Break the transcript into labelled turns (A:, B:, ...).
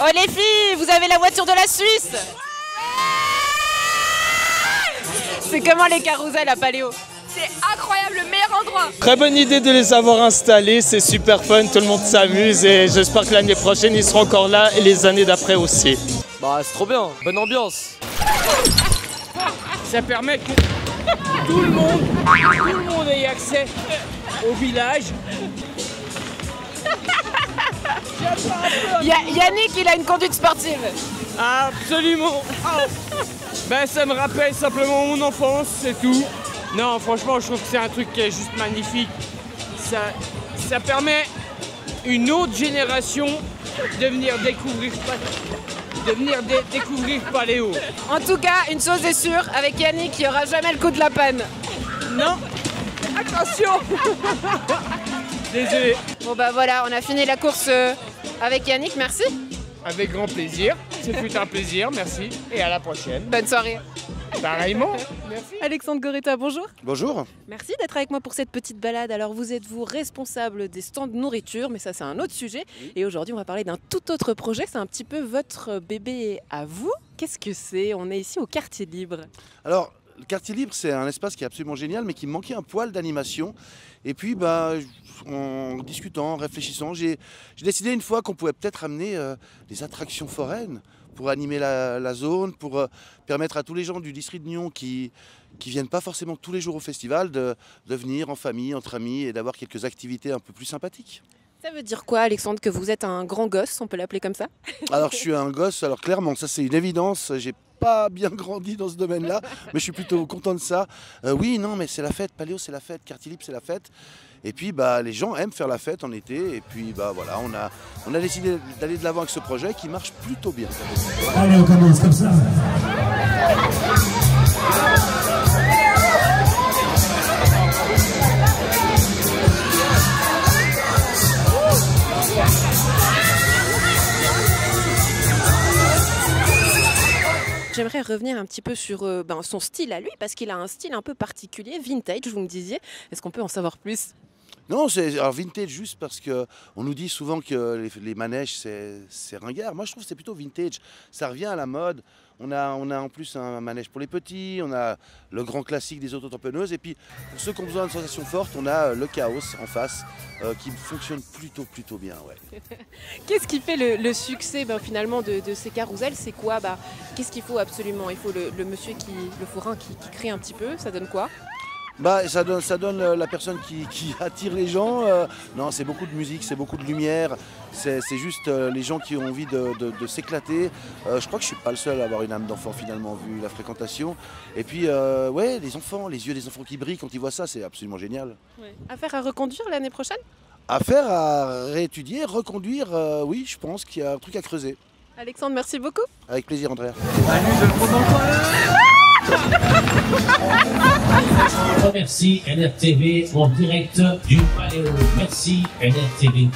A: Oh les filles, vous avez la voiture de la Suisse. C'est comment les carousels à Paléo?
B: C'est incroyable, le meilleur endroit.
C: Très bonne idée de les avoir installés, c'est super fun, tout le monde s'amuse et j'espère que l'année prochaine ils seront encore là et les années d'après aussi.
D: Bah c'est trop bien, bonne ambiance.
E: Ça permet que tout le monde ait accès au village.
A: Yannick, il a une conduite sportive.
E: Absolument. Ben, ça me rappelle simplement mon enfance, c'est tout. Non, franchement, je trouve que c'est un truc qui est juste magnifique. Ça permet une autre génération de venir découvrir Paléo.
A: En tout cas, une chose est sûre, avec Yannick, il n'y aura jamais le coup de la panne.
E: Non. Attention. Désolé.
A: Bon bah voilà, on a fini la course avec Yannick, merci.
E: Avec grand plaisir. Ce fut un plaisir, merci. Et à la prochaine.
A: Bonne soirée.
E: Pareillement. Merci.
A: Alexandre Goretta, bonjour.
F: Bonjour.
A: Merci d'être avec moi pour cette petite balade. Alors vous êtes-vous responsable des stands de nourriture, mais ça c'est un autre sujet. Et aujourd'hui on va parler d'un tout autre projet, c'est un petit peu votre bébé à vous. Qu'est-ce que c'est? On est ici au Quartier Libre.
F: Alors, le Quartier Libre, c'est un espace qui est absolument génial, mais qui me manquait un poil d'animation. Et puis, bah, en discutant, en réfléchissant, j'ai décidé une fois qu'on pouvait peut-être amener des attractions foraines pour animer la zone, pour permettre à tous les gens du district de Nyon qui viennent pas forcément tous les jours au festival de venir en famille, entre amis et d'avoir quelques activités un peu plus sympathiques.
A: Ça veut dire quoi, Alexandre, que vous êtes un grand gosse, on peut l'appeler comme ça?
F: Alors, je suis un gosse, alors clairement, ça c'est une évidence, j'ai pas bien grandi dans ce domaine-là, mais je suis plutôt content de ça. Oui, non, mais c'est la fête, Paléo c'est la fête, Quartier Libre c'est la fête. Et puis bah, les gens aiment faire la fête en été, et puis bah, voilà, on a décidé d'aller de l'avant avec ce projet qui marche plutôt bien.
G: Allez, on commence comme ça.
A: J'aimerais revenir un petit peu sur son style à lui, parce qu'il a un style un peu particulier, vintage, vous me disiez. Est-ce qu'on peut en savoir plus?
F: Non, c'est alors vintage juste parce qu'on nous dit souvent que les manèges c'est ringard. Moi je trouve que c'est plutôt vintage, ça revient à la mode. On a en plus un manège pour les petits, on a le grand classique des autotamponneuses et puis pour ceux qui ont besoin de sensations fortes, on a le Chaos en face qui fonctionne plutôt bien. Ouais.
A: Qu'est-ce qui fait le succès finalement de ces carousels? C'est quoi? Qu'est-ce qu'il faut absolument? Il faut le monsieur, le forain qui crie un petit peu, ça donne quoi?
F: Bah, ça donne la personne qui attire les gens. Non, c'est beaucoup de musique, c'est beaucoup de lumière. C'est juste les gens qui ont envie de s'éclater. Je crois que je ne suis pas le seul à avoir une âme d'enfant finalement, vu la fréquentation. Et puis, ouais, les enfants, les yeux des enfants qui brillent quand ils voient ça, c'est absolument génial.
A: Ouais. Affaire à reconduire l'année prochaine?
F: Affaire à réétudier, reconduire, oui, je pense qu'il y a un truc à creuser.
A: Alexandre, merci beaucoup.
F: Avec plaisir, Andrea.
G: Merci NRTV en direct du Paléo. Merci NRTV.